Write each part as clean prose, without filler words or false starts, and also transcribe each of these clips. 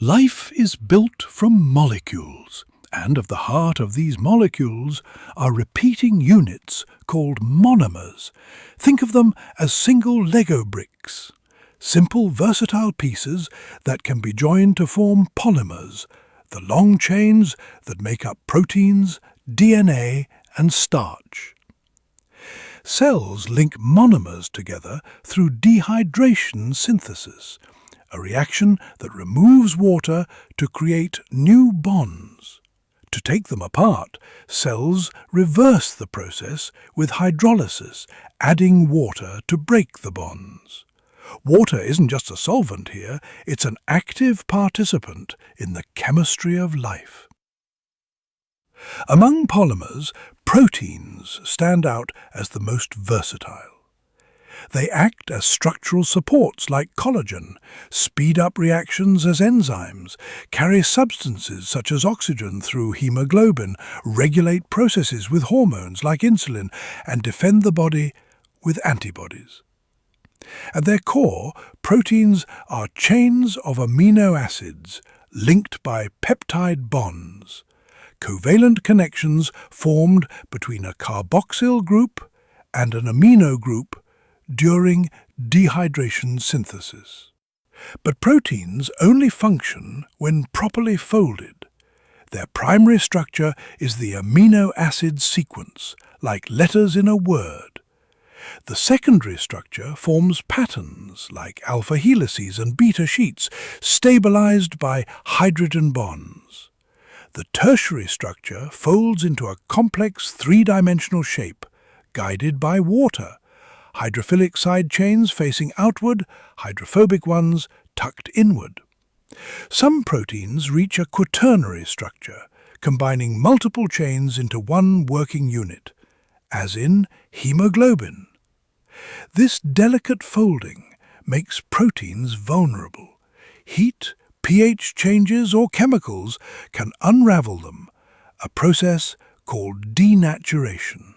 Life is built from molecules, and of the heart of these molecules are repeating units called monomers. Think of them as single Lego bricks, simple versatile pieces that can be joined to form polymers, the long chains that make up proteins, DNA, and starch. Cells link monomers together through dehydration synthesis, a reaction that removes water to create new bonds. To take them apart, cells reverse the process with hydrolysis, adding water to break the bonds. Water isn't just a solvent here, it's an active participant in the chemistry of life. Among polymers, proteins stand out as the most versatile. They act as structural supports like collagen, speed up reactions as enzymes, carry substances such as oxygen through hemoglobin, regulate processes with hormones like insulin, and defend the body with antibodies. At their core, proteins are chains of amino acids linked by peptide bonds, covalent connections formed between a carboxyl group and an amino group during dehydration synthesis. But proteins only function when properly folded. Their primary structure is the amino acid sequence, like letters in a word. The secondary structure forms patterns like alpha helices and beta sheets, stabilized by hydrogen bonds. The tertiary structure folds into a complex three-dimensional shape, guided by water, hydrophilic side chains facing outward, hydrophobic ones tucked inward. Some proteins reach a quaternary structure, combining multiple chains into one working unit, as in hemoglobin. This delicate folding makes proteins vulnerable. Heat, pH changes, or chemicals can unravel them, a process called denaturation.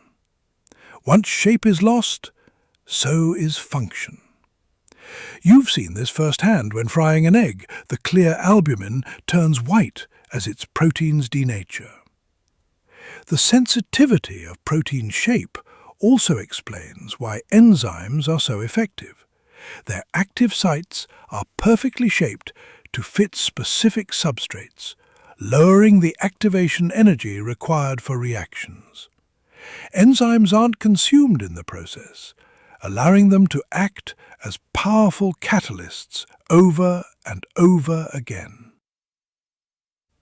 Once shape is lost, so is function. You've seen this firsthand when frying an egg. The clear albumin turns white as its proteins denature. The sensitivity of protein shape also explains why enzymes are so effective. Their active sites are perfectly shaped to fit specific substrates, lowering the activation energy required for reactions. Enzymes aren't consumed in the process, allowing them to act as powerful catalysts over and over again.